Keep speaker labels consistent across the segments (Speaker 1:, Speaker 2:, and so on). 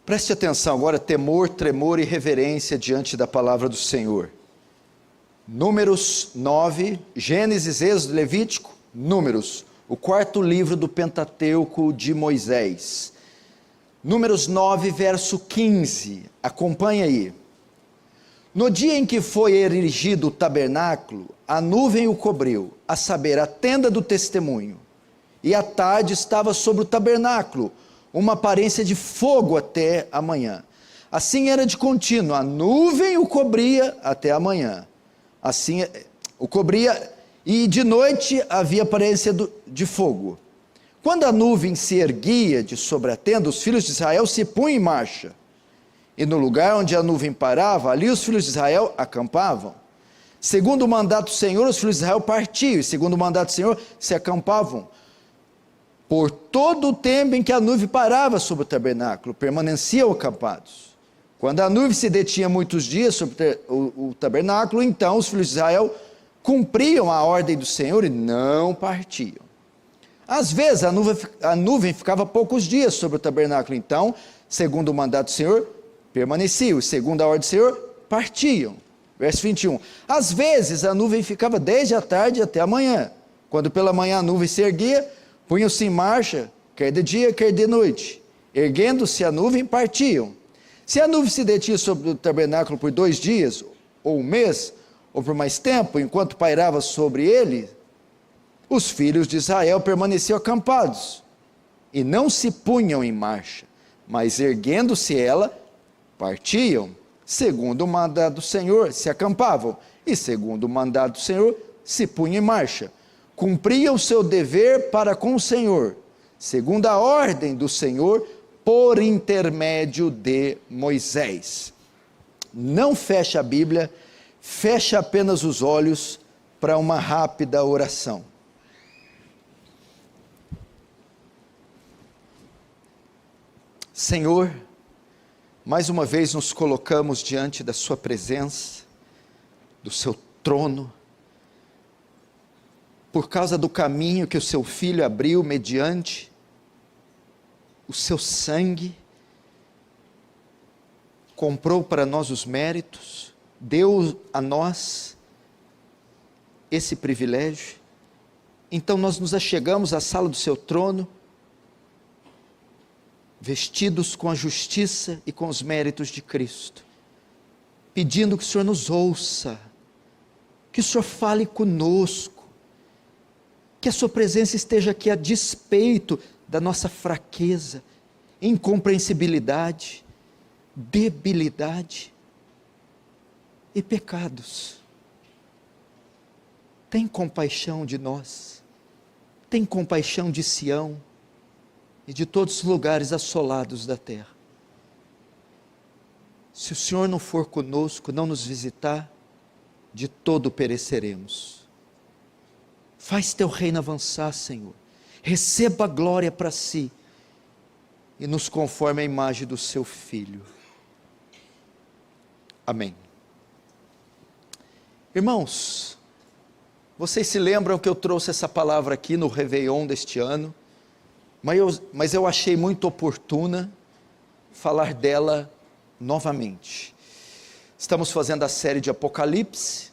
Speaker 1: Preste atenção agora, temor, tremor e reverência diante da palavra do Senhor. Números 9, Gênesis, Êxodo, Levítico, Números, o quarto livro do Pentateuco de Moisés. Números 9, verso 15, acompanha aí. No dia em que foi erigido o tabernáculo, a nuvem o cobriu, a saber, a tenda do testemunho. E à tarde estava sobre o tabernáculo uma aparência de fogo até a manhã. Assim era de contínuo, a nuvem o cobria até a manhã. Assim o cobria, e de noite havia aparência de fogo. Quando a nuvem se erguia de sobre a tenda, os filhos de Israel se punham em marcha. E no lugar onde a nuvem parava, ali os filhos de Israel acampavam. Segundo o mandato do Senhor, os filhos de Israel partiam, e segundo o mandato do Senhor, se acampavam. Por todo o tempo em que a nuvem parava sobre o tabernáculo, permaneciam acampados. Quando a nuvem se detinha muitos dias sobre o tabernáculo, então os filhos de Israel cumpriam a ordem do Senhor e não partiam. Às vezes a nuvem ficava poucos dias sobre o tabernáculo, então, segundo o mandato do Senhor, permaneciam, segundo a ordem do Senhor, partiam. Verso 21. Às vezes a nuvem ficava desde a tarde até a manhã. Quando pela manhã a nuvem se erguia, punham-se em marcha, quer de dia, quer de noite. Erguendo-se a nuvem, partiam. Se a nuvem se detinha sobre o tabernáculo por 2 dias, ou um mês, ou por mais tempo, enquanto pairava sobre ele, os filhos de Israel permaneciam acampados, e não se punham em marcha, mas erguendo-se ela, partiam, segundo o mandado do Senhor, se acampavam, e segundo o mandado do Senhor, se punham em marcha. Cumpriam o seu dever para com o Senhor, segundo a ordem do Senhor, por intermédio de Moisés. Não feche a Bíblia, feche apenas os olhos para uma rápida oração. Senhor, mais uma vez nos colocamos diante da sua presença, do seu trono, por causa do caminho que o seu Filho abriu mediante o seu sangue, comprou para nós os méritos, deu a nós esse privilégio. Então nós nos achegamos à sala do seu trono, vestidos com a justiça e com os méritos de Cristo, pedindo que o Senhor nos ouça, que o Senhor fale conosco, que a sua presença esteja aqui a despeito da nossa fraqueza, incompreensibilidade, debilidade e pecados. Tem compaixão de nós, tem compaixão de Sião e de todos os lugares assolados da terra. Se o Senhor não for conosco, não nos visitar, de todo pereceremos. Faz teu reino avançar, Senhor. Receba a glória para si e nos conforme a imagem do seu Filho. Amém. Irmãos, vocês se lembram que eu trouxe essa palavra aqui no Réveillon deste ano, mas eu achei muito oportuna falar dela novamente. Estamos fazendo a série de Apocalipse,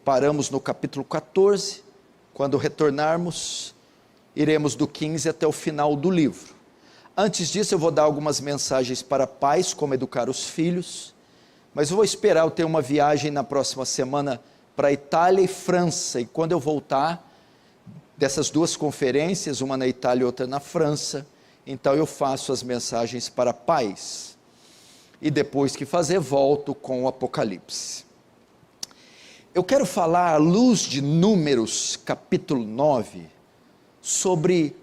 Speaker 1: paramos no capítulo 14, quando retornarmos, iremos do 15 até o final do livro. Antes disso eu vou dar algumas mensagens para pais, como educar os filhos, mas eu vou esperar, eu tenho uma viagem na próxima semana para Itália e França, e quando eu voltar dessas 2 conferências, uma na Itália e outra na França, então eu faço as mensagens para pais, e depois que fazer, volto com o Apocalipse. Eu quero falar à luz de Números, capítulo 9, sobre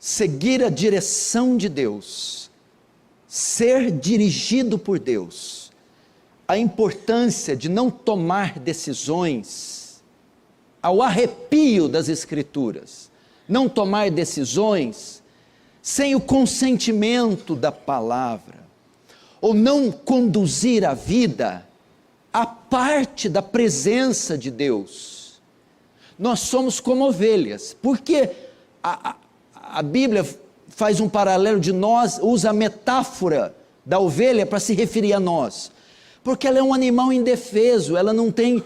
Speaker 1: seguir a direção de Deus, ser dirigido por Deus, a importância de não tomar decisões ao arrepio das Escrituras, não tomar decisões sem o consentimento da palavra, ou não conduzir a vida a parte da presença de Deus. Nós somos como ovelhas, porque a Bíblia faz um paralelo de nós, usa a metáfora da ovelha para se referir a nós. Porque ela é um animal indefeso, ela não tem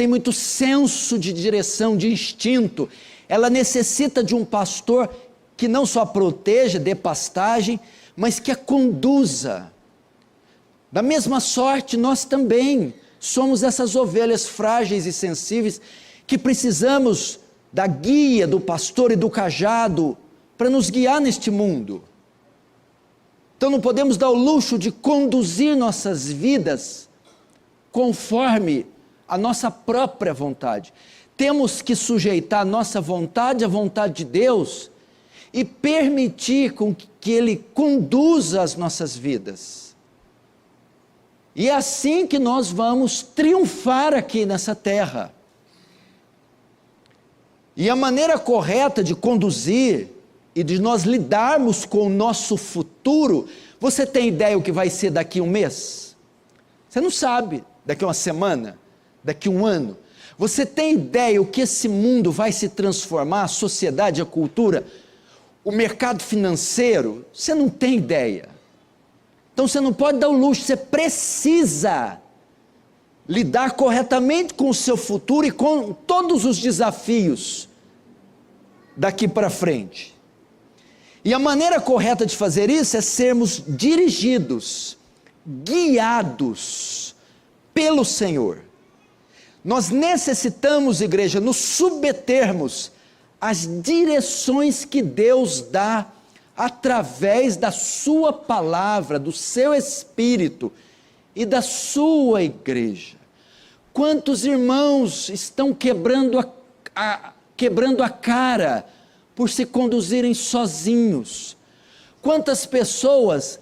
Speaker 1: muito senso de direção, de instinto. Ela necessita de um pastor que não só proteja, dê pastagem, mas que a conduza. Da mesma sorte, nós também somos essas ovelhas frágeis e sensíveis que precisamos da guia do pastor e do cajado para nos guiar neste mundo. Então não podemos dar o luxo de conduzir nossas vidas conforme a nossa própria vontade. Temos que sujeitar a nossa vontade à vontade de Deus e permitir com que Ele conduza as nossas vidas. E é assim que nós vamos triunfar aqui nessa terra. E a maneira correta de conduzir e de nós lidarmos com o nosso futuro, você tem ideia o que vai ser daqui a um mês? Você não sabe, daqui a uma semana, daqui a um ano. Você tem ideia o que esse mundo vai se transformar, a sociedade, a cultura, o mercado financeiro? Você não tem ideia. Então você não pode dar o luxo, você precisa lidar corretamente com o seu futuro e com todos os desafios daqui para frente. E a maneira correta de fazer isso é sermos dirigidos, guiados pelo Senhor. Nós necessitamos, igreja, nos submetermos às direções que Deus dá através da sua palavra, do seu Espírito e da sua igreja. Quantos irmãos estão quebrando a cara por se conduzirem sozinhos? Quantas pessoas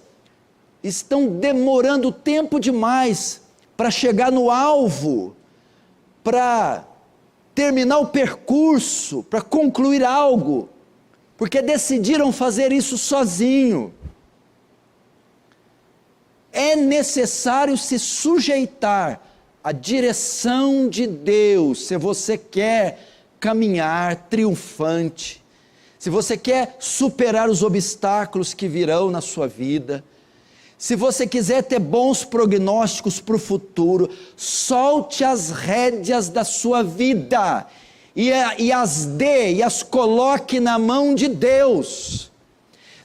Speaker 1: estão demorando tempo demais para chegar no alvo, para terminar o percurso, para concluir algo, porque decidiram fazer isso sozinho. É necessário se sujeitar à direção de Deus, se você quer caminhar triunfante, se você quer superar os obstáculos que virão na sua vida, se você quiser ter bons prognósticos para o futuro, solte as rédeas da sua vida e as coloque na mão de Deus.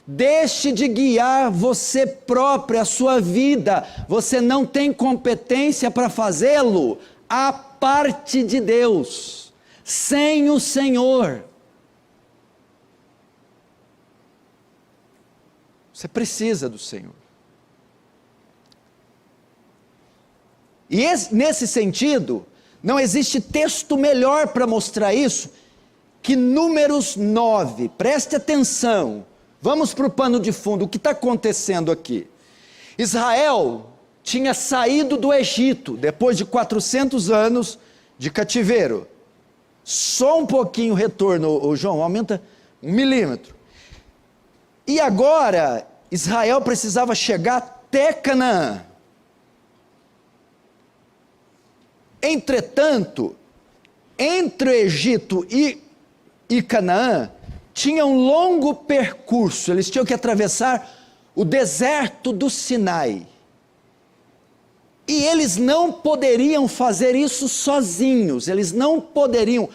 Speaker 1: Deixe de guiar você próprio, a sua vida. Você não tem competência para fazê-lo à parte de Deus, sem o Senhor. Você precisa do Senhor. E nesse sentido, não existe texto melhor para mostrar isso que Números 9. Preste atenção. Vamos para o pano de fundo. O que está acontecendo aqui? Israel tinha saído do Egito depois de 400 anos de cativeiro. Só um pouquinho o retorno, João, aumenta 1 milímetro. E agora, Israel precisava chegar até Canaã. Entretanto, entre o Egito e Canaã, tinha um longo percurso. Eles tinham que atravessar o deserto do Sinai. E eles não poderiam fazer isso sozinhos. Eles não poderiam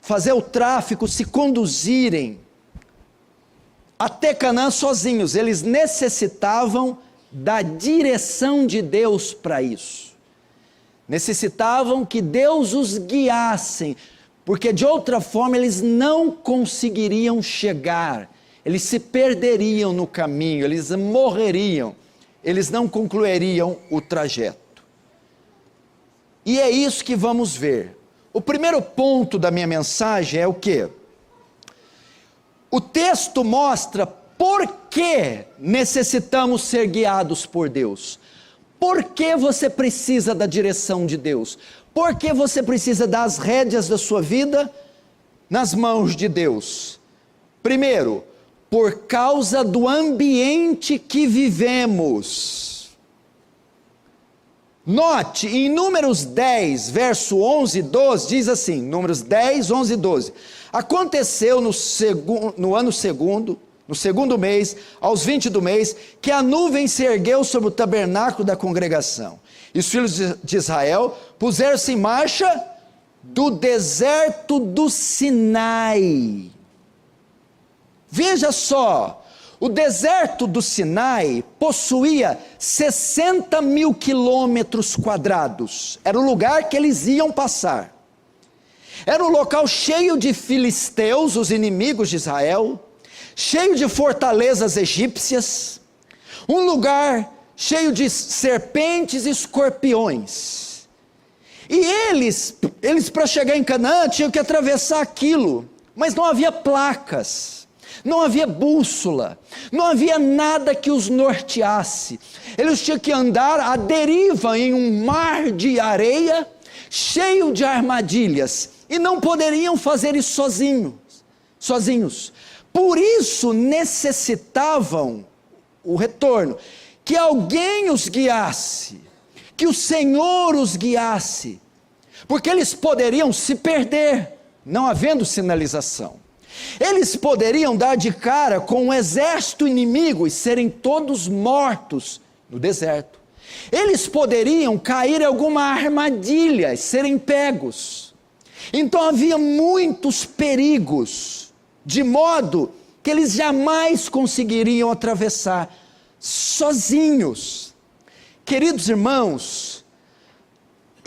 Speaker 1: fazer o tráfico, se conduzirem até Canaã sozinhos. Eles necessitavam da direção de Deus para isso. Necessitavam que Deus os guiasse, porque de outra forma eles não conseguiriam chegar, eles se perderiam no caminho, eles morreriam, eles não concluiriam o trajeto. E é isso que vamos ver. O primeiro ponto da minha mensagem é o quê? O texto mostra por que necessitamos ser guiados por Deus. Por que você precisa da direção de Deus? Por que você precisa das rédeas da sua vida nas mãos de Deus? Primeiro, por causa do ambiente que vivemos. Note, em Números 10, verso 11 e 12, diz assim, Números 10, 11 e 12. Aconteceu no ano segundo, no segundo mês, aos 20 do mês, que a nuvem se ergueu sobre o tabernáculo da congregação. E os filhos de Israel puseram-se em marcha do deserto do Sinai. Veja só, o deserto do Sinai possuía 60 mil quilômetros quadrados. Era o lugar que eles iam passar. Era um local cheio de filisteus, os inimigos de Israel, cheio de fortalezas egípcias, um lugar cheio de serpentes e escorpiões. E eles para chegar em Canaã tinham que atravessar aquilo, mas não havia placas, não havia bússola, não havia nada que os norteasse. Eles tinham que andar à deriva em um mar de areia, cheio de armadilhas, e não poderiam fazer isso sozinhos. Por isso necessitavam o retorno, que alguém os guiasse, que o Senhor os guiasse, porque eles poderiam se perder, não havendo sinalização. Eles poderiam dar de cara com um exército inimigo e serem todos mortos no deserto. Eles poderiam cair em alguma armadilha e serem pegos. Então havia muitos perigos, de modo que eles jamais conseguiriam atravessar sozinhos. Queridos irmãos,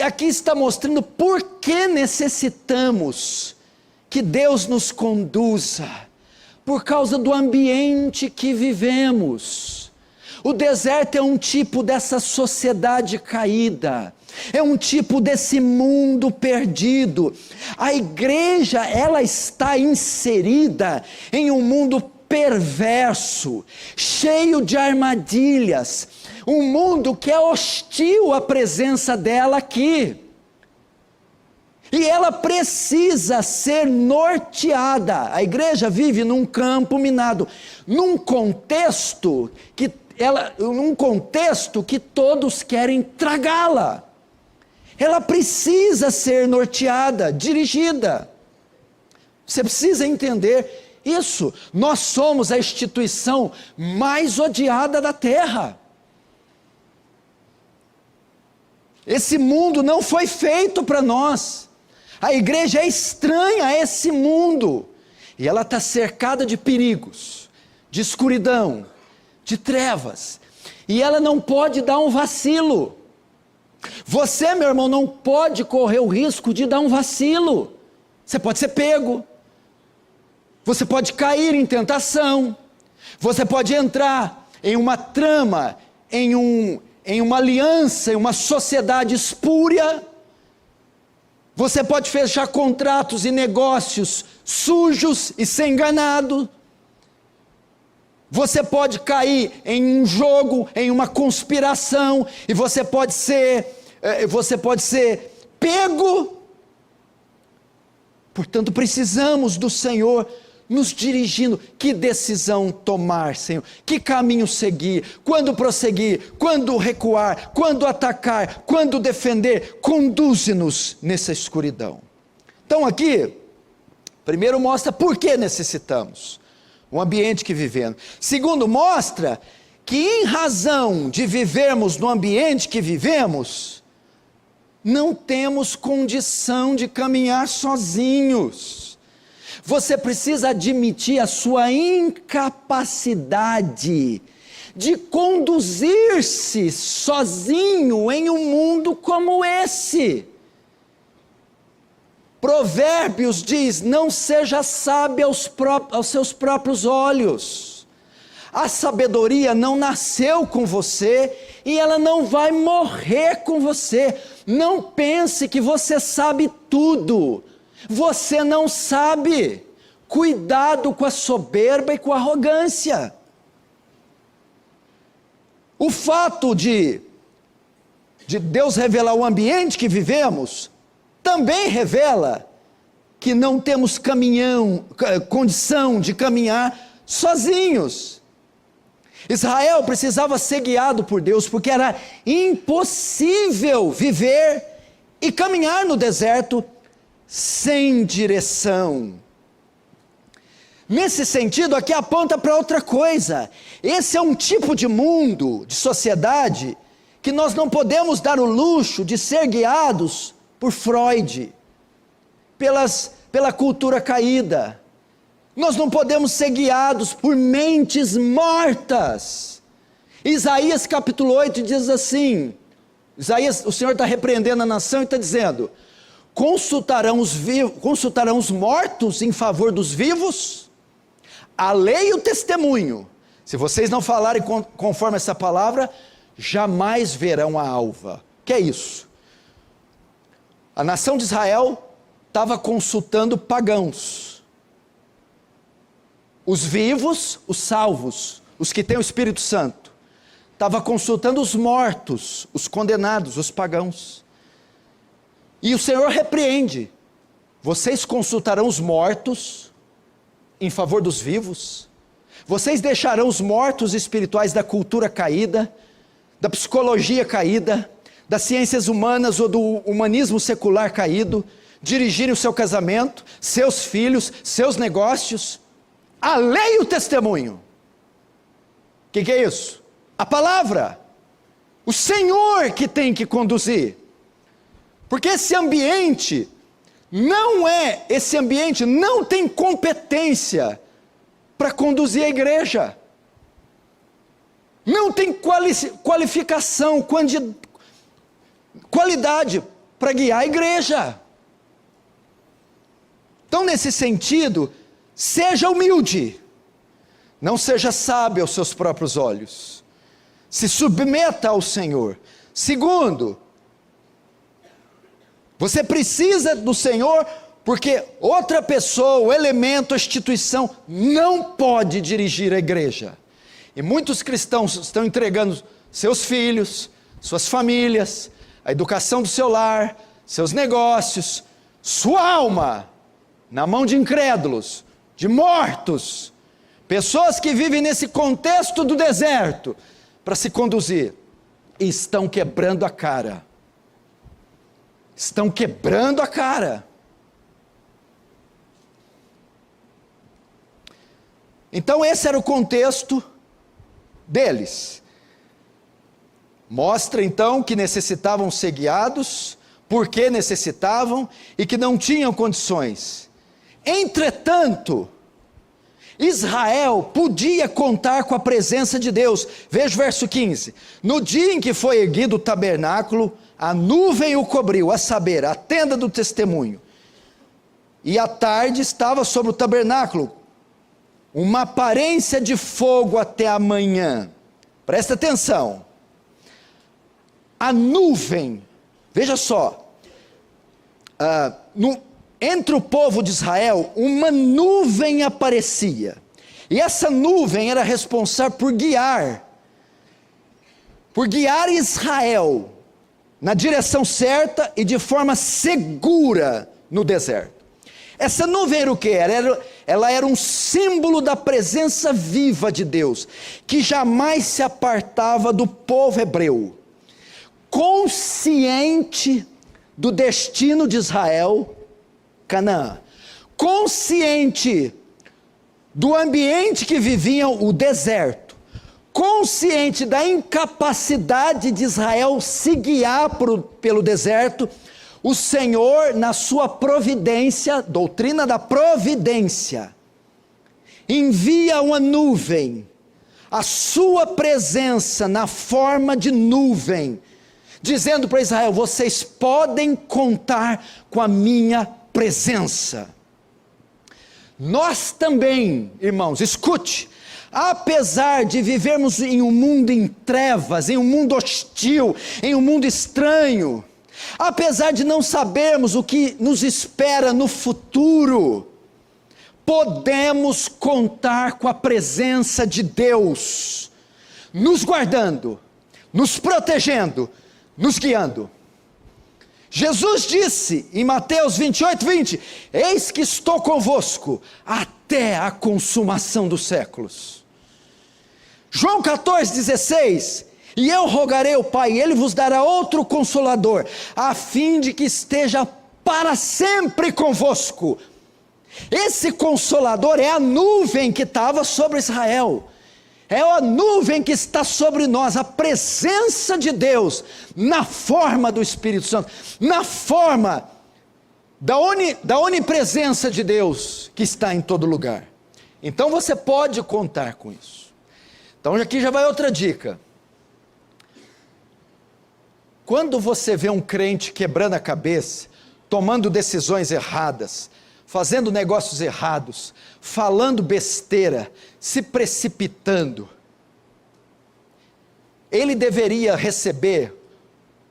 Speaker 1: aqui está mostrando por que necessitamos que Deus nos conduza, por causa do ambiente que vivemos. O deserto é um tipo dessa sociedade caída, é um tipo desse mundo perdido. A igreja, ela está inserida em um mundo perverso, cheio de armadilhas, um mundo que é hostil à presença dela aqui. E ela precisa ser norteada. A igreja vive num campo minado, num contexto que todos querem tragá-la. Ela precisa ser norteada, dirigida. Você precisa entender isso. Nós somos a instituição mais odiada da terra. Esse mundo não foi feito para nós. A igreja é estranha a esse mundo, e ela está cercada de perigos, de escuridão, de trevas, e ela não pode dar um vacilo. Você, meu irmão, não pode correr o risco de dar um vacilo. Você pode ser pego, você pode cair em tentação, você pode entrar em uma trama, em uma aliança, em uma sociedade espúria. Você pode fechar contratos e negócios sujos e ser enganado. Você pode cair em um jogo, em uma conspiração, e você pode ser pego. Portanto, precisamos do Senhor nos dirigindo. Que decisão tomar, Senhor? Que caminho seguir? Quando prosseguir? Quando recuar? Quando atacar? Quando defender? Conduze-nos nessa escuridão. Então aqui, primeiro mostra por que necessitamos o ambiente que vivemos. Segundo, mostra que em razão de vivermos no ambiente que vivemos, não temos condição de caminhar sozinhos. Você precisa admitir a sua incapacidade de conduzir-se sozinho em um mundo como esse. Provérbios diz: não seja sábio aos seus próprios olhos. A sabedoria não nasceu com você e ela não vai morrer com você. Não pense que você sabe tudo. Você não sabe. Cuidado com a soberba e com a arrogância. O fato de Deus revelar o ambiente que vivemos, também revela que não temos condição de caminhar sozinhos. Israel precisava ser guiado por Deus, porque era impossível viver e caminhar no deserto sem direção. Nesse sentido, aqui aponta para outra coisa. Esse é um tipo de mundo, de sociedade, que nós não podemos dar o luxo de ser guiados por Freud, pela cultura caída. Nós não podemos ser guiados por mentes mortas. Isaías capítulo 8 diz assim, o Senhor está repreendendo a nação e está dizendo: consultarão os mortos em favor dos vivos? A lei e o testemunho, se vocês não falarem conforme essa palavra, jamais verão a alva. Que é isso? A nação de Israel estava consultando pagãos. Os vivos, os salvos, os que têm o Espírito Santo. Estava consultando os mortos, os condenados, os pagãos. E o Senhor repreende: vocês consultarão os mortos em favor dos vivos? Vocês deixarão os mortos espirituais da cultura caída, da psicologia caída, das ciências humanas ou do humanismo secular caído, dirigirem o seu casamento, seus filhos, seus negócios? A lei e o testemunho. O que é isso? A palavra. O Senhor que tem que conduzir. Porque esse ambiente não tem competência para conduzir a igreja. Não tem qualificação, qualidade para guiar a igreja. Então, nesse sentido, seja humilde, não seja sábio aos seus próprios olhos, se submeta ao Senhor. Segundo, você precisa do Senhor, porque outra pessoa, o elemento, a instituição, não pode dirigir a igreja. E muitos cristãos estão entregando seus filhos, suas famílias, a educação do seu lar, seus negócios, sua alma, na mão de incrédulos, de mortos, pessoas que vivem nesse contexto do deserto, para se conduzir, e estão quebrando a cara. Estão quebrando a cara. Então esse era o contexto deles. Mostra então que necessitavam ser guiados, porque necessitavam e que não tinham condições. Entretanto, Israel podia contar com a presença de Deus. Veja o verso 15. No dia em que foi erguido o tabernáculo, a nuvem o cobriu, a saber, a tenda do testemunho. E à tarde estava sobre o tabernáculo uma aparência de fogo até a manhã. Presta atenção. A nuvem, veja só, entre o povo de Israel, uma nuvem aparecia, e essa nuvem era responsável por guiar Israel na direção certa e de forma segura no deserto. Essa nuvem era o que? Ela era um símbolo da presença viva de Deus, que jamais se apartava do povo hebreu, consciente do destino de Israel, Canaã, consciente do ambiente que viviam, o deserto, consciente da incapacidade de Israel se guiar pelo deserto, o Senhor, na sua providência, doutrina da providência, envia uma nuvem, a sua presença na forma de nuvem, dizendo para Israel: vocês podem contar com a minha presença. Nós também, irmãos, escute, apesar de vivermos em um mundo em trevas, em um mundo hostil, em um mundo estranho, apesar de não sabermos o que nos espera no futuro, podemos contar com a presença de Deus, nos guardando, nos protegendo, nos guiando. Jesus disse em Mateus 28:20: eis que estou convosco até a consumação dos séculos. João 14,16, e eu rogarei ao Pai, e Ele vos dará outro Consolador, a fim de que esteja para sempre convosco. Esse Consolador é a nuvem que estava sobre Israel, é a nuvem que está sobre nós, a presença de Deus, na forma do Espírito Santo, na forma da onipresença de Deus, que está em todo lugar. Então você pode contar com isso. Então aqui já vai outra dica. Quando você vê um crente quebrando a cabeça, tomando decisões erradas, fazendo negócios errados, falando besteira, se precipitando, ele deveria receber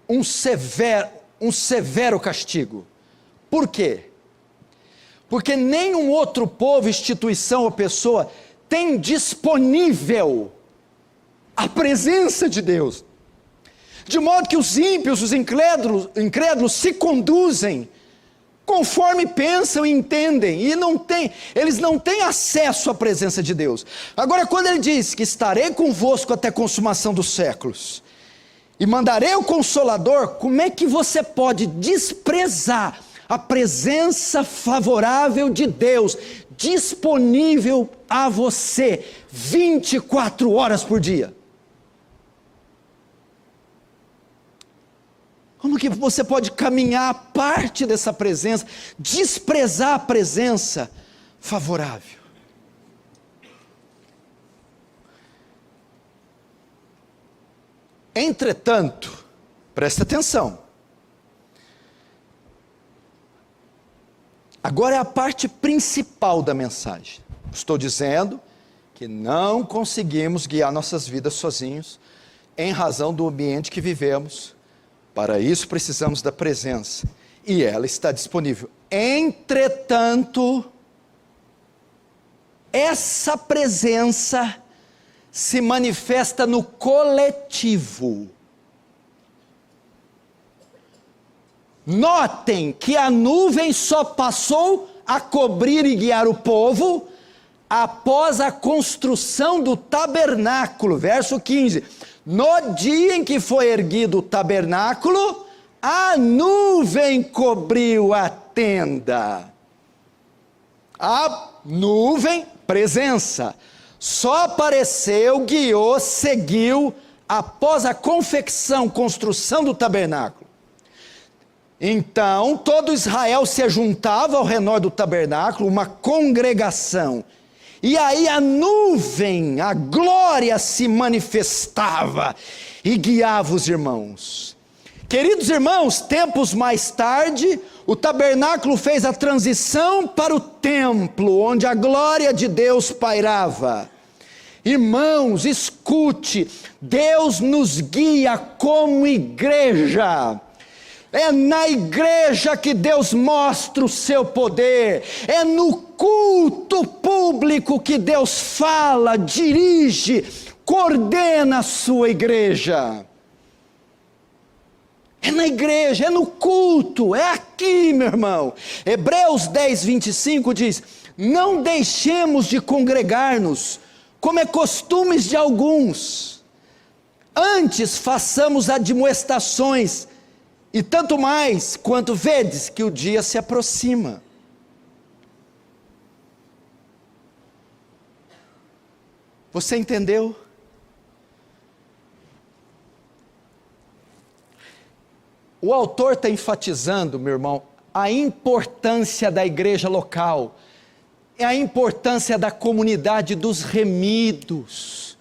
Speaker 1: um severo castigo. Por quê? Porque nenhum outro povo, instituição ou pessoa tem disponível a presença de Deus, de modo que os ímpios, os incrédulos se conduzem conforme pensam e entendem, e eles não têm acesso à presença de Deus. Agora, quando ele diz que estarei convosco até a consumação dos séculos, e mandarei o Consolador, como é que você pode desprezar a presença favorável de Deus, disponível a você, 24 horas por dia? Como que você pode caminhar a parte dessa presença, desprezar a presença favorável? Entretanto, presta atenção, agora é a parte principal da mensagem. Estou dizendo que não conseguimos guiar nossas vidas sozinhos, em razão do ambiente que vivemos. Para isso precisamos da presença, e ela está disponível. Entretanto, essa presença se manifesta no coletivo. Notem que a nuvem só passou a cobrir e guiar o povo após a construção do tabernáculo, verso 15, no dia em que foi erguido o tabernáculo, a nuvem cobriu a tenda. A nuvem, presença, só apareceu, guiou, seguiu, após a construção do tabernáculo. Então, todo Israel se juntava ao redor do tabernáculo, uma congregação, e aí a nuvem, a glória se manifestava e guiava os irmãos. Queridos irmãos, tempos mais tarde, o tabernáculo fez a transição para o templo, onde a glória de Deus pairava. Irmãos, escute, Deus nos guia como igreja. É na igreja que Deus mostra o seu poder, é no culto público que Deus fala, dirige, coordena a sua igreja. É na igreja, é no culto, é aqui, meu irmão. Hebreus 10, 25 diz: não deixemos de congregar-nos, como é costumes de alguns, antes façamos admoestações, e tanto mais, quanto vedes que o dia se aproxima. Você entendeu? O autor está enfatizando, meu irmão, a importância da igreja local, a importância da comunidade dos remidos.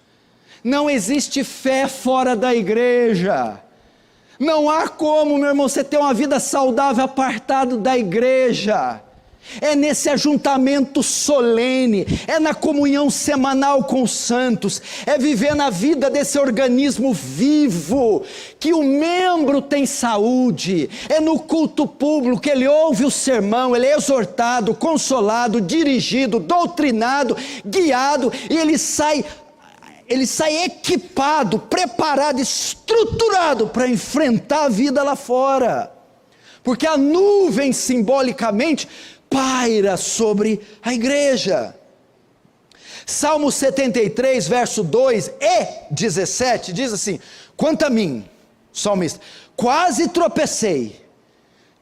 Speaker 1: Não existe fé fora da igreja. Não há como, meu irmão, você ter uma vida saudável apartado da igreja. É nesse ajuntamento solene, é na comunhão semanal com os santos, é viver na vida desse organismo vivo, que o membro tem saúde, é no culto público que ele ouve o sermão, ele é exortado, consolado, dirigido, doutrinado, guiado, e ele sai equipado, preparado, estruturado para enfrentar a vida lá fora, porque a nuvem simbolicamente paira sobre a igreja. Salmo 73, verso 2 e 17, diz assim: quanto a mim, salmista, quase tropecei,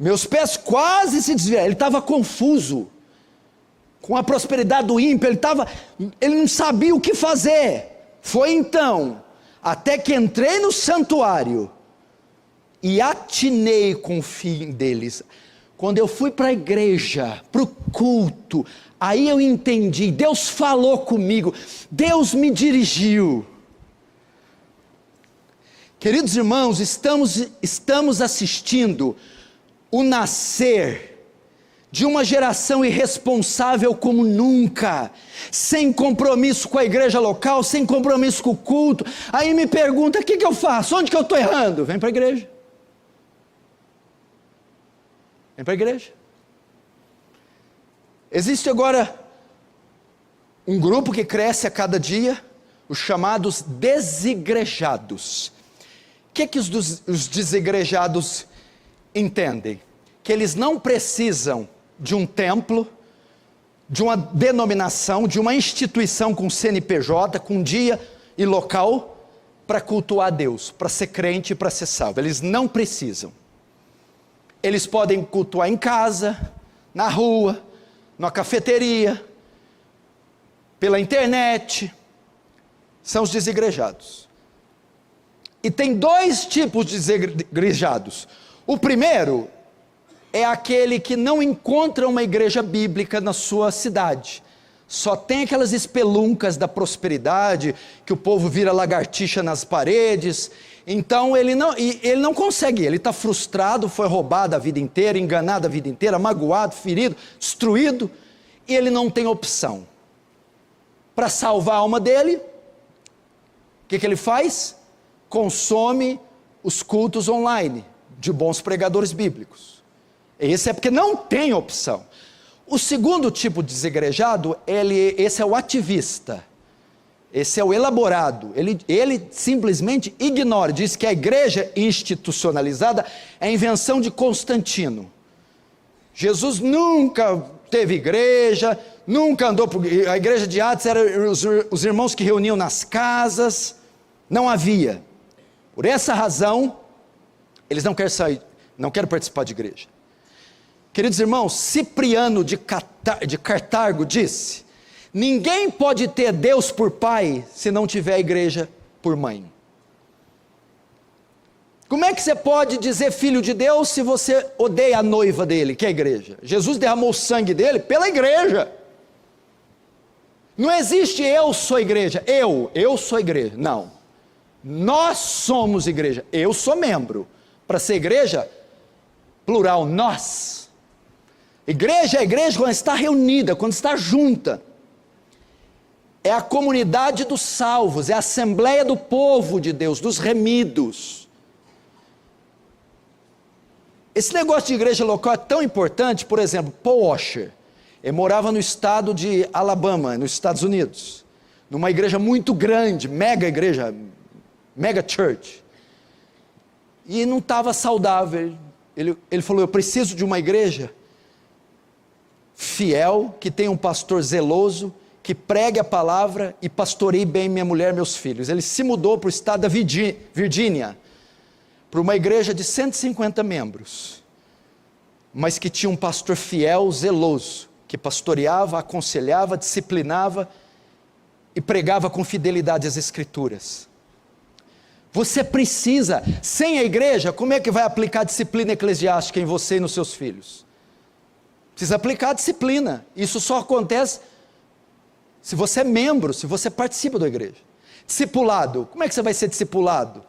Speaker 1: meus pés quase se desviaram. Ele estava confuso com a prosperidade do ímpio, ele não sabia o que fazer. Foi então, até que entrei no santuário e atinei com o fim deles. Quando eu fui para a igreja, para o culto, aí eu entendi, Deus falou comigo, Deus me dirigiu. Queridos irmãos, estamos assistindo o nascer de uma geração irresponsável como nunca, sem compromisso com a igreja local, sem compromisso com o culto. Aí me pergunta, o que eu faço? Onde que eu estou errando? Vem para a igreja. Vem para a igreja. Existe agora um grupo que cresce a cada dia, os chamados desigrejados. O que os desigrejados entendem? Que eles não precisam de um templo, de uma denominação, de uma instituição com CNPJ, com dia e local, para cultuar a Deus, para ser crente e para ser salvo. Eles não precisam. Eles podem cultuar em casa, na rua, numa cafeteria, pela internet. São os desigrejados. E tem dois tipos de desigrejados. O primeiro é aquele que não encontra uma igreja bíblica na sua cidade. Só tem aquelas espeluncas da prosperidade, que o povo vira lagartixa nas paredes. Então ele não consegue, ele está frustrado, foi roubado a vida inteira, enganado a vida inteira, magoado, ferido, destruído, e ele não tem opção. Para salvar a alma dele, o que ele faz? Consome os cultos online de bons pregadores bíblicos. Esse é porque não tem opção. O segundo tipo de desigrejado, esse é o ativista, esse é o elaborado, ele simplesmente ignora, diz que a igreja institucionalizada é a invenção de Constantino. Jesus nunca teve igreja, nunca andou por... A igreja de Atos era os irmãos que reuniam nas casas, não havia. Por essa razão, eles não querem participar de igreja. Queridos irmãos, Cipriano de Cartago disse: ninguém pode ter Deus por pai se não tiver a igreja por mãe. Como é que você pode dizer filho de Deus se você odeia a noiva dele, que é a igreja? Jesus derramou o sangue dele pela igreja. Não existe eu sou igreja, eu sou igreja, não. Nós somos igreja, eu sou membro. Para ser igreja, plural, nós. Igreja é igreja quando está reunida, quando está junta. É a comunidade dos salvos, é a assembleia do povo de Deus, dos remidos. Esse negócio de igreja local é tão importante. Por exemplo, Paul Washer, ele morava no estado de Alabama, nos Estados Unidos, numa igreja muito grande, mega igreja, mega church, e não estava saudável. Ele falou: eu preciso de uma igreja fiel, que tenha um pastor zeloso, que pregue a palavra e pastoreie bem minha mulher e meus filhos. Ele se mudou para o estado da Virgínia, para uma igreja de 150 membros, mas que tinha um pastor fiel, zeloso, que pastoreava, aconselhava, disciplinava e pregava com fidelidade as escrituras. Você precisa, sem a igreja, como é que vai aplicar disciplina eclesiástica em você e nos seus filhos? Precisa aplicar a disciplina. Isso só acontece se você é membro, se você participa da igreja. Discipulado, como é que você vai ser discipulado?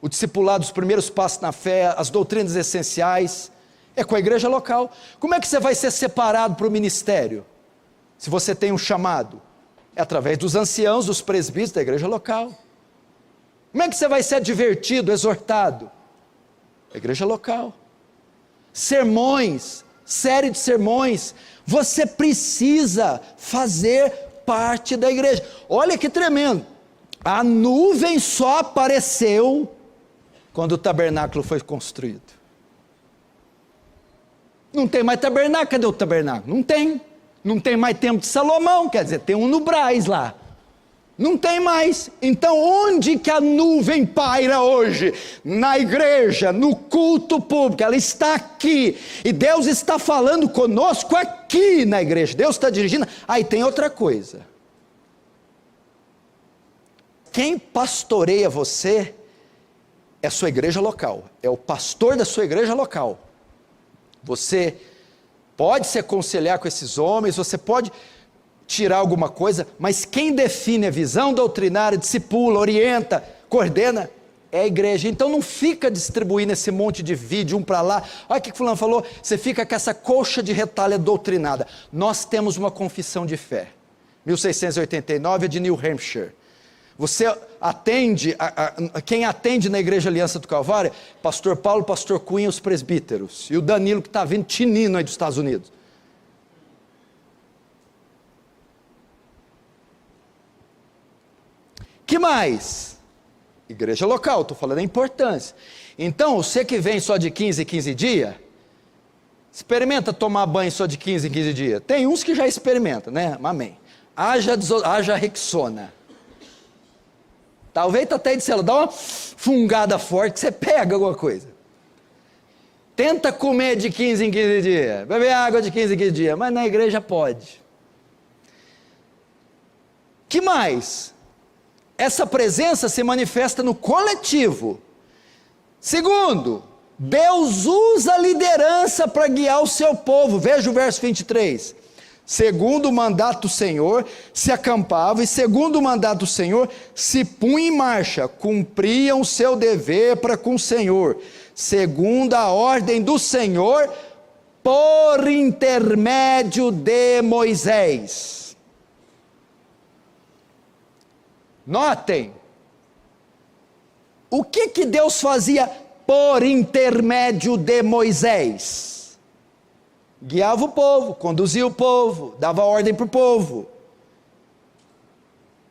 Speaker 1: O discipulado, os primeiros passos na fé, as doutrinas essenciais, é com a igreja local. Como é que você vai ser separado para o ministério? Se você tem um chamado, é através dos anciãos, dos presbíteros da igreja local. Como é que você vai ser advertido, exortado? A igreja local. Sermões, série de sermões, você precisa fazer parte da igreja. Olha que tremendo, a nuvem só apareceu quando o tabernáculo foi construído. Não tem mais tabernáculo, cadê o tabernáculo? Não tem, Não tem mais templo de Salomão, quer dizer, tem um no Brás lá. Não tem mais. Então onde que a nuvem paira hoje? Na igreja, no culto público. Ela está aqui. E Deus está falando conosco aqui na igreja. Deus está dirigindo. Aí tem outra coisa. Quem pastoreia você é a sua igreja local. É o pastor da sua igreja local. Você pode se aconselhar com esses homens, você pode tirar alguma coisa, mas quem define a visão doutrinária, discipula, orienta, coordena, é a igreja. Então não fica distribuindo esse monte de vídeo, um para lá, olha o que fulano falou, você fica com essa colcha de retalho doutrinada. Nós temos uma confissão de fé, 1689, é de New Hampshire. Você atende, quem atende na Igreja Aliança do Calvário, pastor Paulo, pastor Cunha, os presbíteros, e o Danilo que está vindo tinino aí dos Estados Unidos. Que mais? Igreja local, estou falando da importância. Então, você que vem só de 15 em 15 dias, experimenta tomar banho só de 15 em 15 dias. Tem uns que já experimentam, né? Amém. Haja Rexona. Talvez até de célula, dá uma fungada forte que você pega alguma coisa. Tenta comer de 15 em 15 dias, beber água de 15 em 15 dias, mas na igreja pode. Que mais? Essa presença se manifesta no coletivo. Segundo, Deus usa a liderança para guiar o seu povo. Veja o verso 23. Segundo o mandato do Senhor, se acampava, e segundo o mandato do Senhor, se punha em marcha, cumpriam o seu dever para com o Senhor, segundo a ordem do Senhor, por intermédio de Moisés. Notem, o que Deus fazia por intermédio de Moisés? Guiava o povo, conduzia o povo, dava ordem para o povo.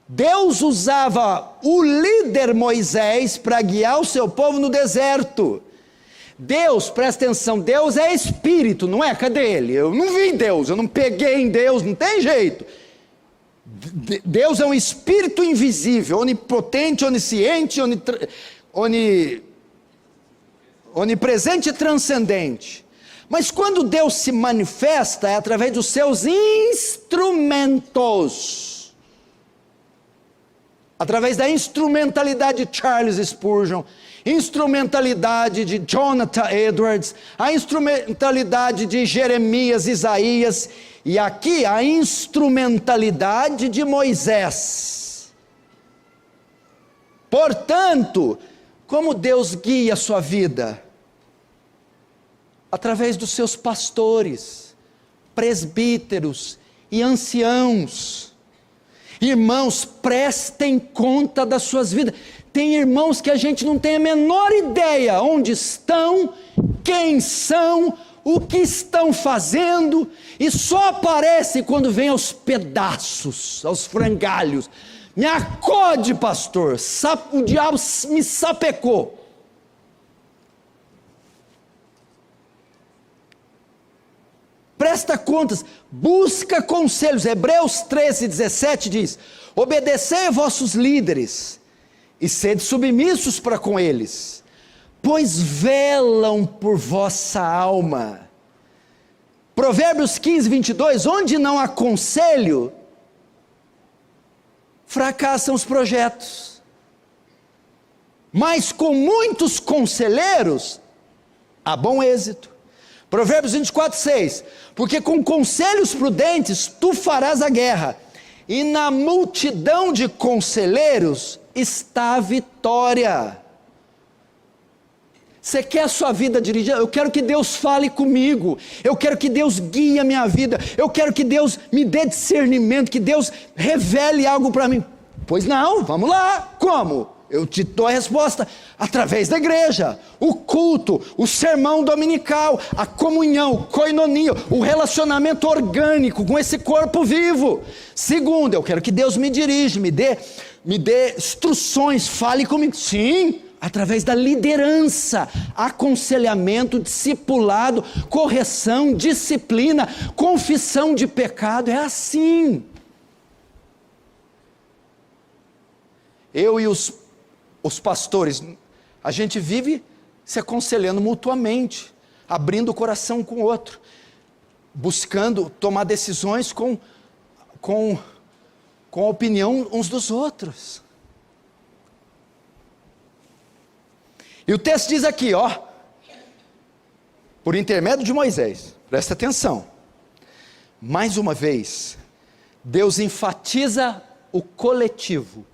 Speaker 1: Deus usava o líder Moisés para guiar o seu povo no deserto. Deus, presta atenção, Deus é espírito, não é? Cadê ele? Eu não vi Deus, eu não peguei em Deus, não tem jeito. Deus é um espírito invisível, onipotente, onisciente, onipresente e transcendente. Mas quando Deus se manifesta é através dos seus instrumentos, através da instrumentalidade de Charles Spurgeon, instrumentalidade de Jonathan Edwards, a instrumentalidade de Jeremias, Isaías, e aqui a instrumentalidade de Moisés. Portanto, como Deus guia a sua vida? Através dos seus pastores, presbíteros e anciãos. Irmãos, prestem conta das suas vidas. Tem irmãos que a gente não tem a menor ideia onde estão, quem são, o que estão fazendo, e só aparece quando vem aos pedaços, aos frangalhos. Me acode, pastor, o diabo me sapecou. Presta contas, busca conselhos. Hebreus 13:17 diz: obedecei a vossos líderes e sede submissos para com eles, pois velam por vossa alma. Provérbios 15:22, onde não há conselho, fracassam os projetos, mas com muitos conselheiros há bom êxito. Provérbios 24:6, porque com conselhos prudentes tu farás a guerra, e na multidão de conselheiros está a vitória. Você quer a sua vida dirigida? Eu quero que Deus fale comigo, eu quero que Deus guie a minha vida, eu quero que Deus me dê discernimento, que Deus revele algo para mim. Pois não, vamos lá, como? Eu te dou a resposta, através da igreja, o culto, o sermão dominical, a comunhão, o koinonia, o relacionamento orgânico com esse corpo vivo. Segundo, eu quero que Deus me dirija, me dê instruções, fale comigo. Sim, Através da liderança, aconselhamento, discipulado, correção, disciplina, confissão de pecado, é assim. Eu e os pastores, a gente vive se aconselhando mutuamente, abrindo o coração com o outro, buscando tomar decisões com a opinião uns dos outros. E o texto diz aqui, ó, por intermédio de Moisés, presta atenção, mais uma vez, Deus enfatiza o coletivo.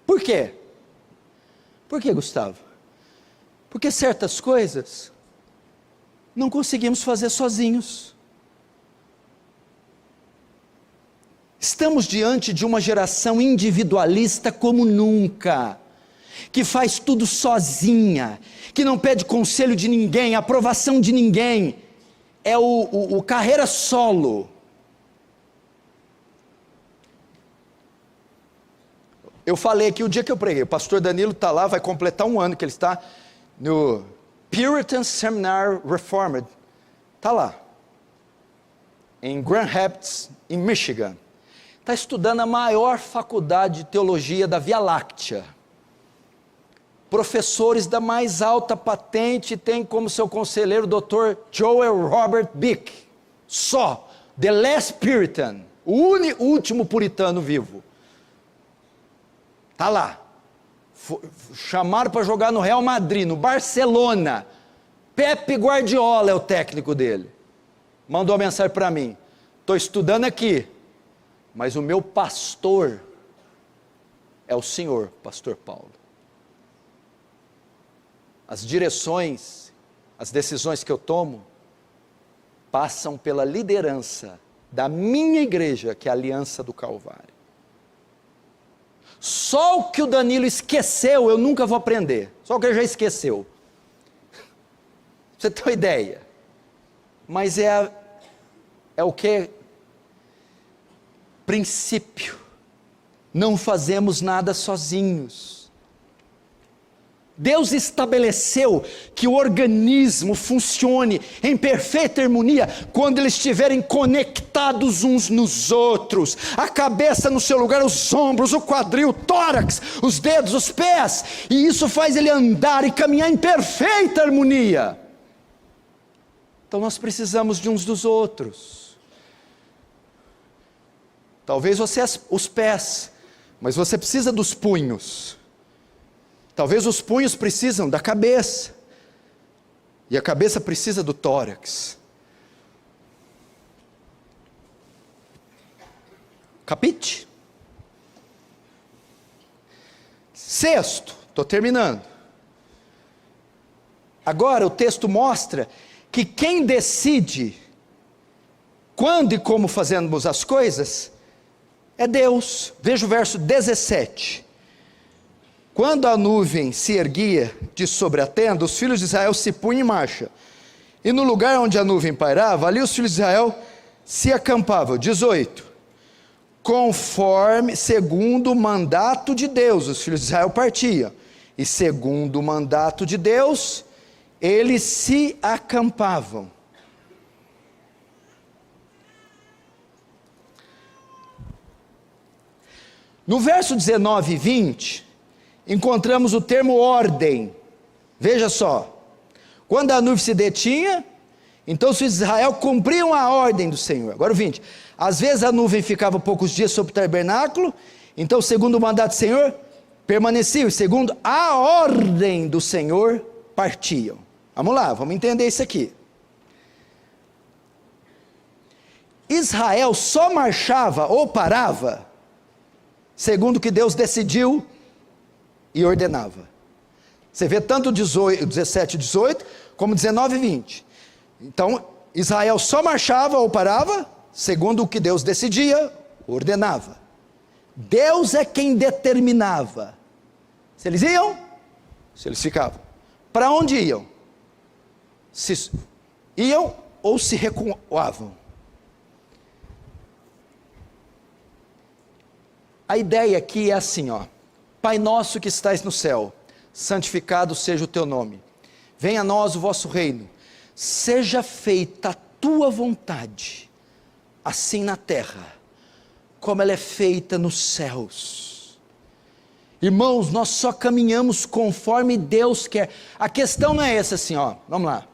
Speaker 1: Por quê? Por quê, Gustavo? Porque certas coisas não conseguimos fazer sozinhos. Estamos diante de uma geração individualista como nunca, que faz tudo sozinha, que não pede conselho de ninguém, aprovação de ninguém, é o carreira solo. Eu falei aqui o dia que eu preguei, o pastor Danilo está lá, vai completar um ano que ele está no Puritan Seminar Reformed, está lá, em Grand Rapids, em Michigan, está estudando a maior faculdade de teologia da Via Láctea, professores da mais alta patente, tem como seu conselheiro o Dr. Joel Robert Bick, só, the last Puritan, o último puritano vivo, está lá, chamaram para jogar no Real Madrid, no Barcelona, Pepe Guardiola é o técnico dele, mandou uma mensagem para mim, estou estudando aqui, mas o meu pastor é o senhor, pastor Paulo. As direções, as decisões que eu tomo, passam pela liderança da minha igreja, que é a Aliança do Calvário. Só o que o Danilo esqueceu, eu nunca vou aprender. Só o que ele já esqueceu. Pra você ter uma ideia. Mas é o que? Princípio. Não fazemos nada sozinhos. Deus estabeleceu que o organismo funcione em perfeita harmonia quando eles estiverem conectados uns nos outros, a cabeça no seu lugar, os ombros, o quadril, o tórax, os dedos, os pés, e isso faz ele andar e caminhar em perfeita harmonia. Então nós precisamos de uns dos outros. Talvez você os pés, mas você precisa dos punhos. Talvez os punhos precisam da cabeça, e a cabeça precisa do tórax. Capite? Sexto, estou terminando. Agora o texto mostra que quem decide quando e como fazemos as coisas é Deus. Veja o verso 17. Quando a nuvem se erguia de sobre a tenda, os filhos de Israel se punham em marcha. E no lugar onde a nuvem pairava, ali os filhos de Israel se acampavam. 18. Conforme, segundo o mandato de Deus, os filhos de Israel partiam. E segundo o mandato de Deus, eles se acampavam. No verso 19 e 20... encontramos o termo ordem. Veja só, quando a nuvem se detinha, então os filhos de Israel cumpriam a ordem do Senhor. Agora o 20, às vezes a nuvem ficava poucos dias sobre o tabernáculo, então segundo o mandato do Senhor, permaneciam, e segundo a ordem do Senhor, partiam. Vamos lá, vamos entender isso aqui. Israel só marchava ou parava, segundo o que Deus decidiu e ordenava. Você vê tanto 17 e 18, como 19 e 20. Então, Israel só marchava ou parava, segundo o que Deus decidia, ordenava. Deus é quem determinava. Se eles iam, se eles ficavam. Para onde iam? Se iam ou se recuavam. A ideia aqui é assim, ó. Pai nosso que estais no céu, santificado seja o teu nome. Venha a nós o vosso reino. Seja feita a tua vontade, assim na terra, como ela é feita nos céus. Irmãos, nós só caminhamos conforme Deus quer. A questão não é essa assim, ó, vamos lá.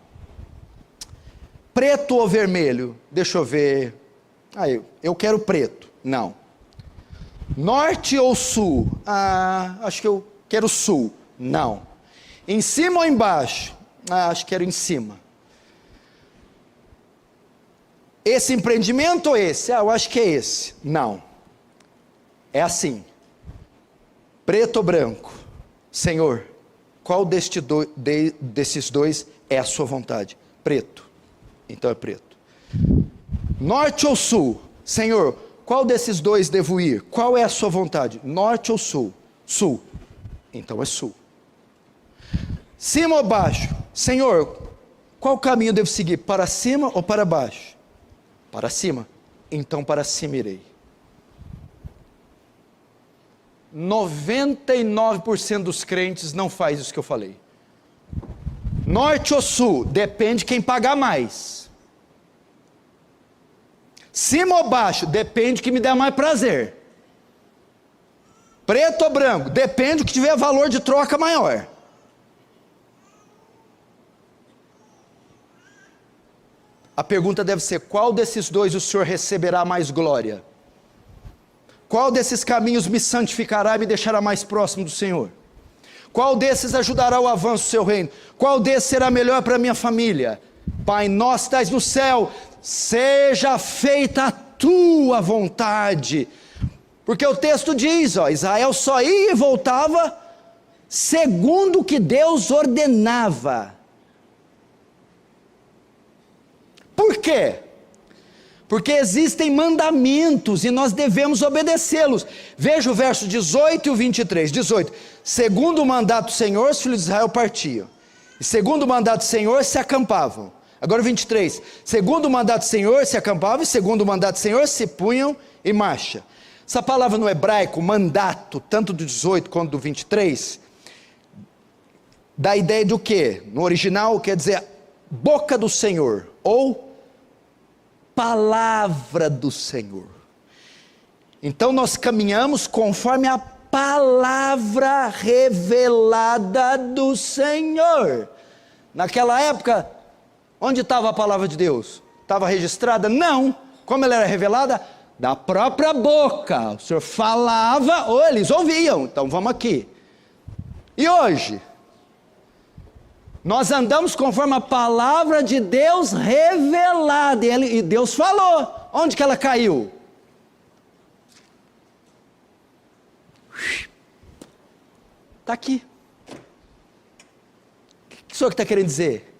Speaker 1: Preto ou vermelho? Deixa eu ver. Eu quero preto. Não. Norte ou sul? Acho que eu quero sul. Não. Em cima ou embaixo? Acho que quero em cima. Esse empreendimento ou esse? Eu acho que é esse. Não. É assim. Preto ou branco? Senhor, qual desses dois é a sua vontade? Preto. Então é preto. Norte ou sul? Senhor, qual desses dois devo ir? Qual é a sua vontade? Norte ou sul? Sul. Então é sul. Cima ou baixo? Senhor, qual caminho devo seguir? Para cima ou para baixo? Para cima. Então para cima irei. 99% dos crentes não faz isso que eu falei. Norte ou sul? Depende de quem pagar mais. Cima ou baixo? Depende de que me der mais prazer. Preto ou branco? Depende do que tiver valor de troca maior. A pergunta deve ser: qual desses dois o Senhor receberá mais glória? Qual desses caminhos me santificará e me deixará mais próximo do Senhor? Qual desses ajudará o avanço do seu reino? Qual desses será melhor para a minha família? Pai nosso que estás no céu, seja feita a tua vontade. Porque o texto diz, Israel só ia e voltava segundo o que Deus ordenava. Por quê? Porque existem mandamentos e nós devemos obedecê-los. Veja o verso 18 e o 23. 18. Segundo o mandato do Senhor, os filhos de Israel partiam. E segundo o mandato do Senhor, se acampavam. Agora o 23. Segundo o mandato do Senhor, se acampavam. E segundo o mandato do Senhor, se punham em marcha. Essa palavra no hebraico, mandato, tanto do 18 quanto do 23, dá a ideia do quê? No original quer dizer boca do Senhor, ou palavra do Senhor. Então nós caminhamos conforme a palavra revelada do Senhor. Naquela época, onde estava a palavra de Deus? Estava registrada? Não. Como ela era revelada? Da própria boca. O Senhor falava, ou eles ouviam. Então vamos aqui. E hoje? Nós andamos conforme a palavra de Deus revelada. E Deus falou. Onde que ela caiu? Está aqui. O que o Senhor está querendo dizer?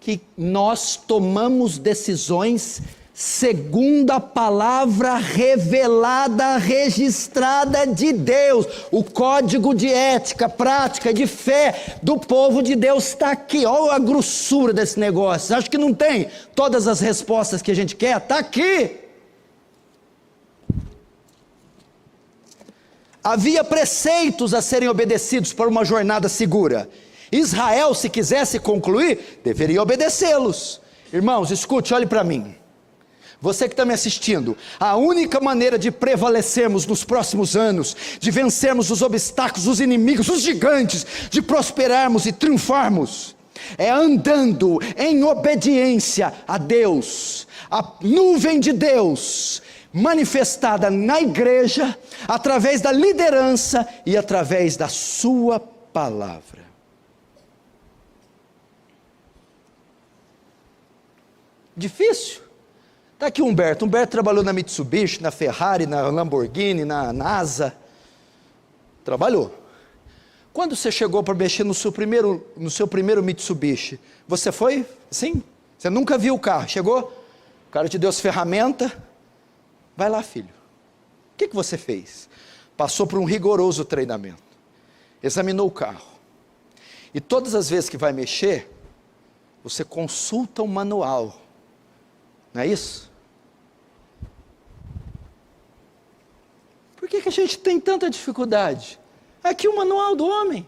Speaker 1: Que nós tomamos decisões segundo a palavra revelada, registrada de Deus. O código de ética, prática, de fé do povo de Deus está aqui. Olha a grossura desse negócio. Acho que não tem todas as respostas que a gente quer? Está aqui. Havia preceitos a serem obedecidos para uma jornada segura. Israel, se quisesse concluir, deveria obedecê-los. Irmãos, escute, olhe para mim. Você que está me assistindo, a única maneira de prevalecermos nos próximos anos, de vencermos os obstáculos, os inimigos, os gigantes, de prosperarmos e triunfarmos, é andando em obediência a Deus. A nuvem de Deus manifestada na igreja, através da liderança e através da sua palavra. Difícil? Está aqui o Humberto. Humberto trabalhou na Mitsubishi, na Ferrari, na Lamborghini, na NASA. Trabalhou. Quando você chegou para mexer no seu primeiro Mitsubishi, você foi? Sim? Você nunca viu o carro. Chegou? O cara te deu as ferramentas. Vai lá, filho. O que você fez? Passou por um rigoroso treinamento. Examinou o carro. E todas as vezes que vai mexer, você consulta o manual. Não é isso? Por que a gente tem tanta dificuldade? Aqui o manual do homem.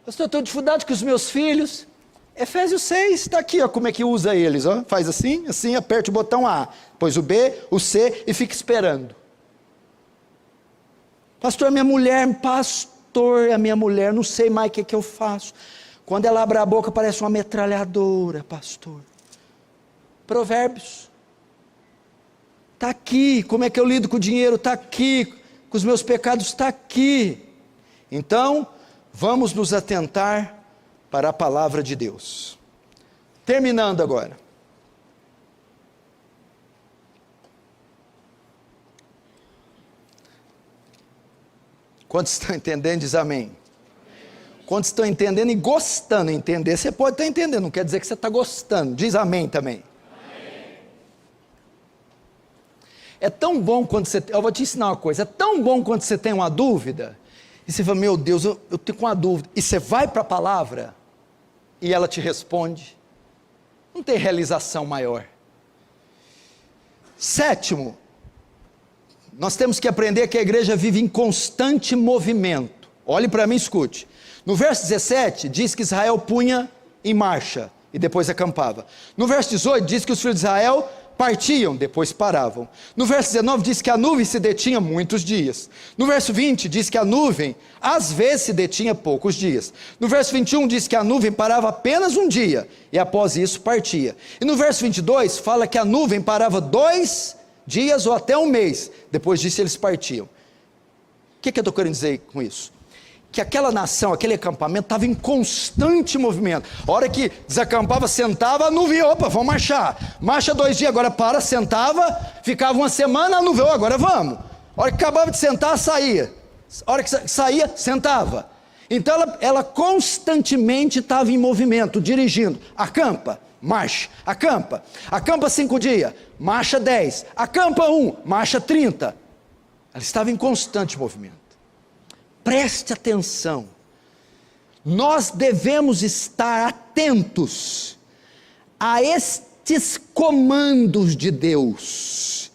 Speaker 1: Pastor, eu estou de dificuldade com os meus filhos. Efésios 6, está aqui, ó, como é que usa eles. Ó. Faz assim, assim, aperte o botão A, depois o B, o C e fica esperando. Pastor, a minha mulher, não sei mais o que eu faço. Quando ela abre a boca parece uma metralhadora, pastor. Provérbios. Está aqui, como é que eu lido com o dinheiro? Está aqui, com os meus pecados, está aqui. Então, vamos nos atentar para a palavra de Deus. Terminando agora. Quantos estão entendendo, diz amém. Quantos estão entendendo e gostando de entender, você pode estar entendendo, não quer dizer que você está gostando, diz amém também. Amém. É tão bom quando você, eu vou te ensinar uma coisa, é tão bom quando você tem uma dúvida, e você fala, meu Deus, eu tenho uma dúvida, e você vai para a palavra, e ela te responde, não tem realização maior. Sétimo, nós temos que aprender que a igreja vive em constante movimento. Olhe para mim, escute. No verso 17, diz que Israel punha em marcha, e depois acampava. No verso 18, diz que os filhos de Israel partiam, depois paravam. No verso 19 diz que a nuvem se detinha muitos dias. No verso 20 diz que a nuvem às vezes se detinha poucos dias. No verso 21 diz que a nuvem parava apenas um dia e após isso partia. E no verso 22 fala que a nuvem parava 2 dias ou até um mês. Depois disso eles partiam. O que eu estou querendo dizer com isso? Que aquela nação, aquele acampamento estava em constante movimento. A hora que desacampava, sentava, a nuvem, opa, vamos marchar. Marcha 2 dias, agora para, sentava, ficava uma semana, a nuvem, agora vamos. A hora que acabava de sentar, saía. A hora que saía, sentava. Então ela constantemente estava em movimento, dirigindo. Acampa, marcha, acampa 5 dias, marcha 10, acampa 1, marcha 30. Ela estava em constante movimento. Preste atenção, nós devemos estar atentos a estes comandos de Deus,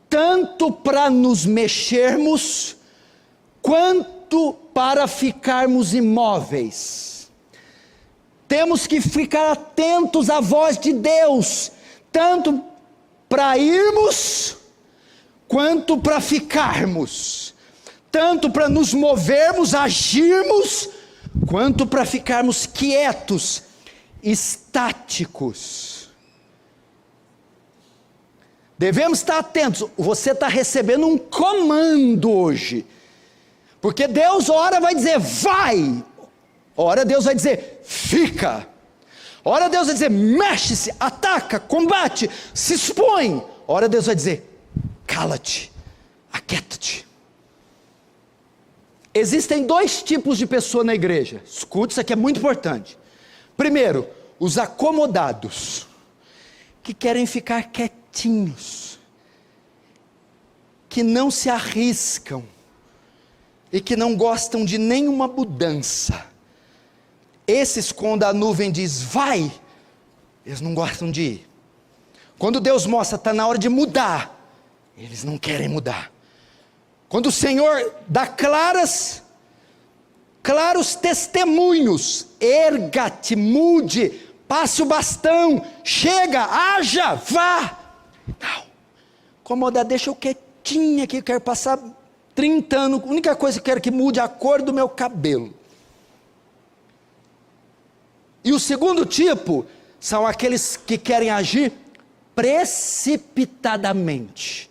Speaker 1: tanto para nos mexermos, quanto para ficarmos imóveis. Temos que ficar atentos à voz de Deus, tanto para irmos, quanto para ficarmos. Tanto para nos movermos, agirmos, quanto para ficarmos quietos, estáticos. Devemos estar atentos. Você está recebendo um comando hoje, porque Deus ora vai dizer vai, ora Deus vai dizer fica, ora Deus vai dizer mexe-se, ataca, combate, se expõe, ora Deus vai dizer cala-te, aquieta-te. Existem 2 tipos de pessoa na igreja, escute, isso aqui é muito importante. Primeiro, os acomodados, que querem ficar quietinhos, que não se arriscam, e que não gostam de nenhuma mudança. Esses, quando a nuvem diz vai, eles não gostam de ir. Quando Deus mostra, está na hora de mudar, eles não querem mudar. Quando o Senhor dá claros testemunhos, erga-te, mude, passe o bastão, chega, haja, vá. Não, incomodar, deixa eu quietinha aqui, eu quero passar 30 anos, a única coisa que eu quero que mude é a cor do meu cabelo. E o segundo tipo, são aqueles que querem agir precipitadamente.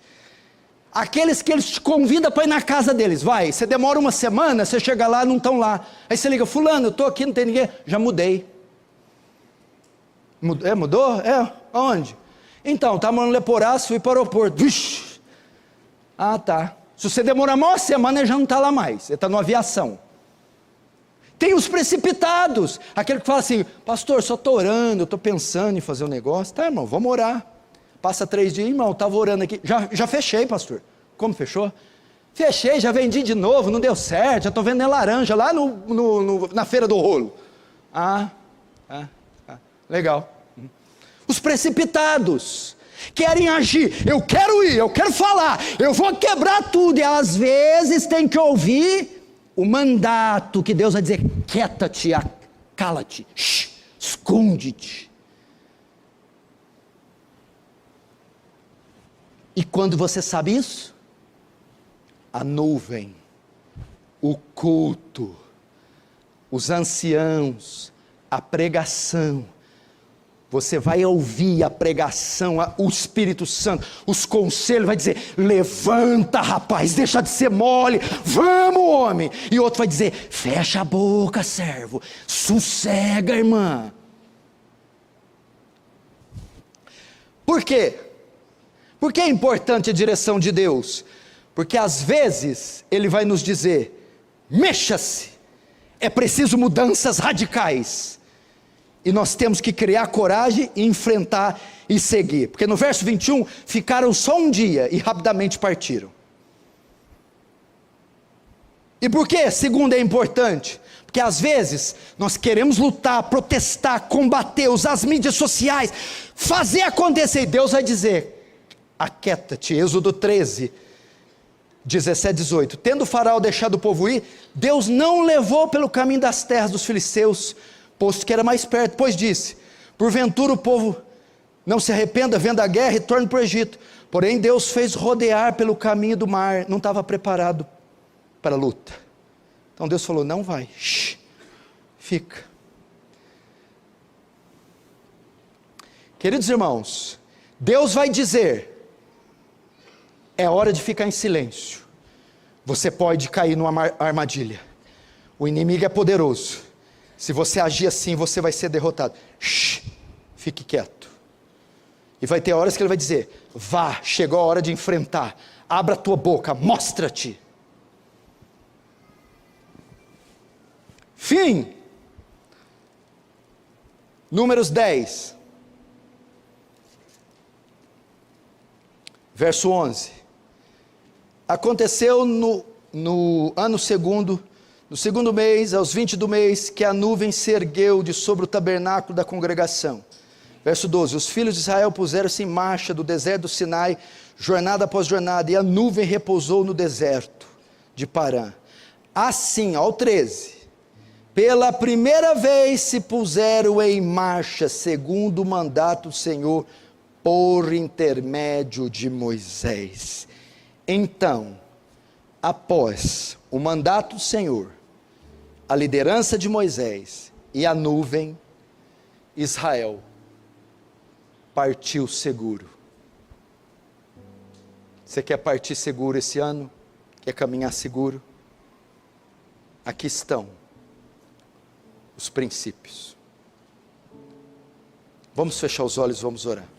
Speaker 1: Aqueles que eles te convidam para ir na casa deles, vai, você demora uma semana, você chega lá, não estão lá, aí você liga, fulano, eu estou aqui, não tem ninguém, já mudei. Mudou? Onde? Então, estava no Leporaço, fui para o aeroporto, vixe, tá, se você demorar uma semana, ele já não está lá mais, ele está na aviação. Tem os precipitados, aquele que fala assim, pastor, só estou orando, eu estou pensando em fazer um negócio, tá irmão, vamos orar. Passa 3 dias, irmão, estava orando aqui, já fechei, pastor. Como fechou? Fechei, já vendi de novo, não deu certo, já estou vendendo laranja lá na feira do rolo. Legal. Os precipitados querem agir, eu quero ir, eu quero falar, eu vou quebrar tudo, e às vezes tem que ouvir
Speaker 2: o mandato que Deus vai dizer: quieta-te, cala-te, esconde-te. E quando você sabe isso? A nuvem, o culto, os anciãos, a pregação, você vai ouvir a pregação, o Espírito Santo, os conselhos, vai dizer: levanta, rapaz, deixa de ser mole, vamos, homem. E outro vai dizer: fecha a boca, servo, sossega, irmã. Por quê? Por que é importante a direção de Deus? Porque às vezes Ele vai nos dizer: mexa-se, é preciso mudanças radicais. E nós temos que criar coragem e enfrentar e seguir. Porque no verso 21, ficaram só um dia e rapidamente partiram. E por que, segundo, é importante? Porque às vezes nós queremos lutar, protestar, combater, usar as mídias sociais, fazer acontecer. E Deus vai dizer: aquieta-te. Êxodo 13, 17, 18. Tendo o faraó deixado o povo ir, Deus não levou pelo caminho das terras dos filisteus, posto que era mais perto, pois disse: porventura o povo não se arrependa, vendo a guerra, e torne para o Egito. Porém Deus fez rodear pelo caminho do mar, não estava preparado para a luta. Então Deus falou: não vai, fica. Queridos irmãos, Deus vai dizer: é hora de ficar em silêncio. Você pode cair numa armadilha. O inimigo é poderoso. Se você agir assim, você vai ser derrotado. Fique quieto. E vai ter horas que Ele vai dizer: vá, chegou a hora de enfrentar. Abra a tua boca, mostra-te. Fim. Números 10. Verso 11. Aconteceu no ano segundo, no segundo mês, aos 20 do mês, que a nuvem se ergueu de sobre o tabernáculo da congregação. Verso 12. Os filhos de Israel puseram-se em marcha do deserto do Sinai, jornada após jornada, e a nuvem repousou no deserto de Parã. Assim, ao 13, pela primeira vez se puseram em marcha, segundo o mandato do Senhor, por intermédio de Moisés. Então, após o mandato do Senhor, a liderança de Moisés e a nuvem, Israel partiu seguro. Você quer partir seguro esse ano? Quer caminhar seguro? Aqui estão os princípios. Vamos fechar os olhos, vamos orar.